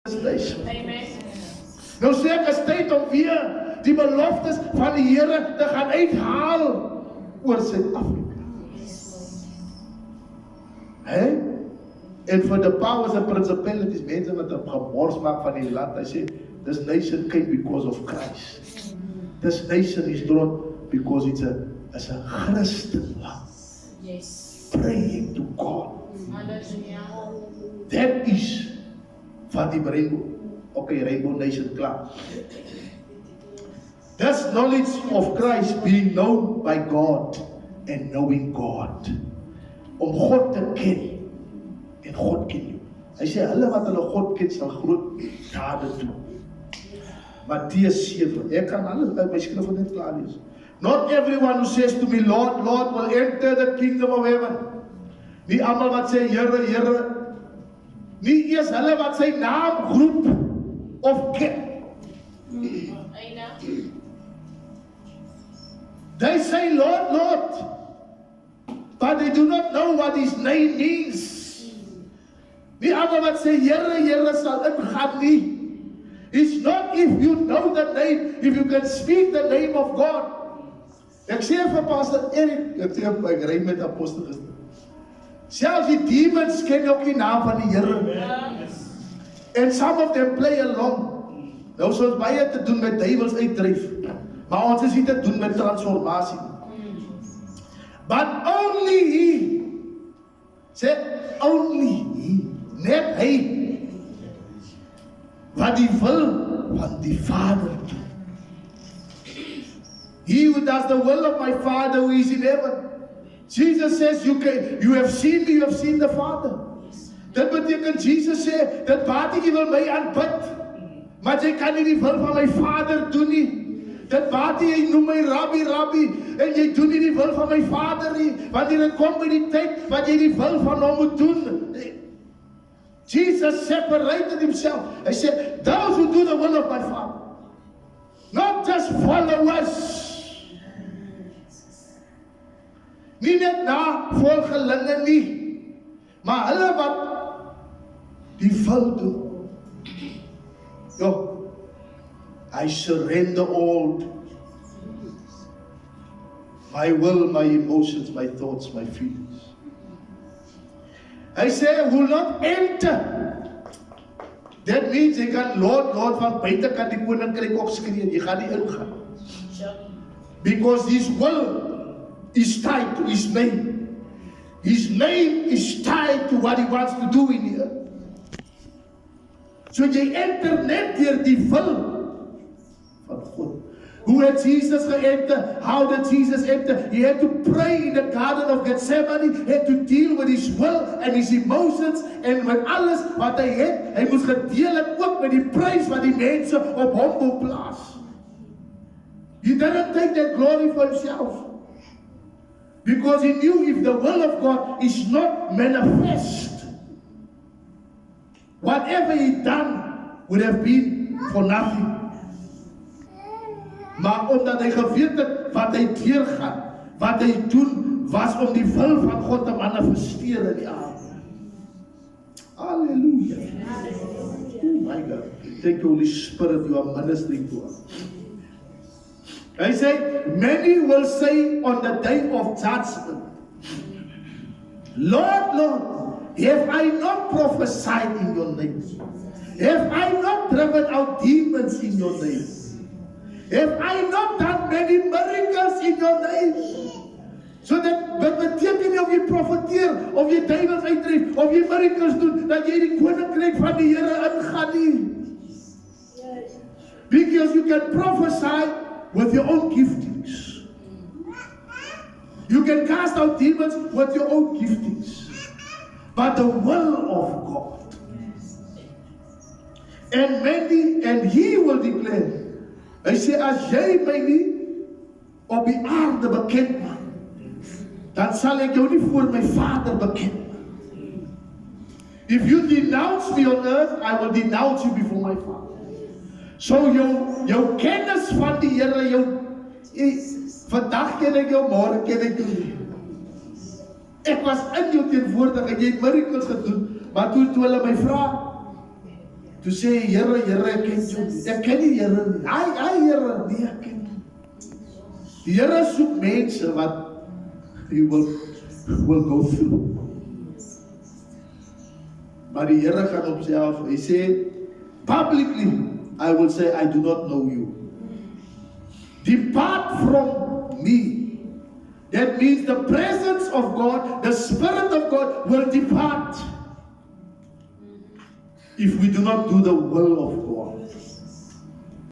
nation. Amen. Nou sê ek is tyd om weer die beloftes van die Here te gaan uithaal oor Suid-Afrika. En vir the powers and principalities, mense wat 'n gemors maak van die land, hy sê, this nation came because of Christ. This nation is drawn because it's a Christian land. Yes. Praying to God. Hallelujah. That is van die rainbow. Okay, Rainbow Nation, klaar. This knowledge of Christ being known by God and knowing God. Om God te ken en God ken jou. Hy sê, hulle wat hulle God ken sal groot dade doen. Matteus 7, ek kan alles uit my skrif net klaar lees. Not everyone who says to me, Lord, Lord, will enter the kingdom of heaven. Nie almal wat sê, Here, Here. Nie eers hulle wat sy naam roep of ken. They say, Lord, Lord, but they do not know what his name means. Nie almal wat sê, Here, Here sal ingaan nie. It's not if you know the name, if you can speak the name of God. Ek sê vir Pastor Eric, ek ry met apostel gister. Selfs die demons ken ook die naam van die Here. And some of them play along. Nou is ons baie te doen met duivels uitdryf. Maar ons is nie te doen met transformasie. But only he, sê only he, net hy, wat die wil van die Vader doen. He who does the will of my Father who is in heaven. Jesus says, you have seen me, you have seen the Father. Dit beteken, Jesus sê, dat baie jy wil my aanbid, maar jy kan nie die wil van my Vader doen nie. Dit baie jy noem my Rabbi, Rabbi, en jy doen nie die wil van my Vader nie, wanneer dit kom by die tyd, wat jy die wil van hom moet doen. Jesus separated himself. Hy sê, those who do the will of my Father, not just followers, nie net na volgelinge nie, maar hulle wat die wil doen. Jo, I surrender all. My will, my emotions, my thoughts, my feelings. Hy sê, will not enter. That means jy kan Lord, Lord van buite kan die koninkryk ook skree, jy gaan nie ingaan. Because his will is tied to his name. His name is tied to what he wants to do in the earth. So jy enter net deur die wil van God. Hoe het Jesus geënter? How did Jesus enter? He had to pray in the Garden of Gethsemane. He had to deal with his will and his emotions en met alles wat hy het. Hy moes gedeel het ook met die prys wat die mense op hom wil plaas. He didn't take that glory for himself. Because he knew if the will of God is not manifest, whatever he done would have been for nothing. Maar omdat hy geweet het wat hy deurgaan, wat hy doen, was om die wil van God te manifesteer in die aarde. Hallelujah. Oh my God. Thank you, Holy Spirit, you are ministering to us. Hy sê, many will say on the day of judgment, Lord, Lord, have I not prophesied in your name? Have I not driven out demons in your name? Have I not done many miracles in your name? So dat beteken of jy profeteer, of jy duivels uitdryf, of jy miracles doen, dat jy die koninkryk van die Here ingaan nie. Because you can prophesy with your own giftings. You can cast out demons with your own giftings. But the will of God. And he will declare, hy sê, as jy my nie op die aarde bekend maak, dan sal ek jou nie voor my Vader bekend maak. If you denounce me on earth, I will denounce you before my Father. So jou kennis van die Here, vandag ken ek jou, môre ken ek jou nie. Ek was in jou teenwoordigheid, jy het miracles gedoen, maar toe hulle my vra, To sê, Here, Here, ek ken jou nie. Ek ken nie Here nie. Ai, Here, nee, ek ken nie. Die Here soek mense wat you will go through. Maar die Here gaan homself, hy sê, publicly, I will say, I do not know you. Depart from me. That means the presence of God, the Spirit of God will depart if we do not do the will of God.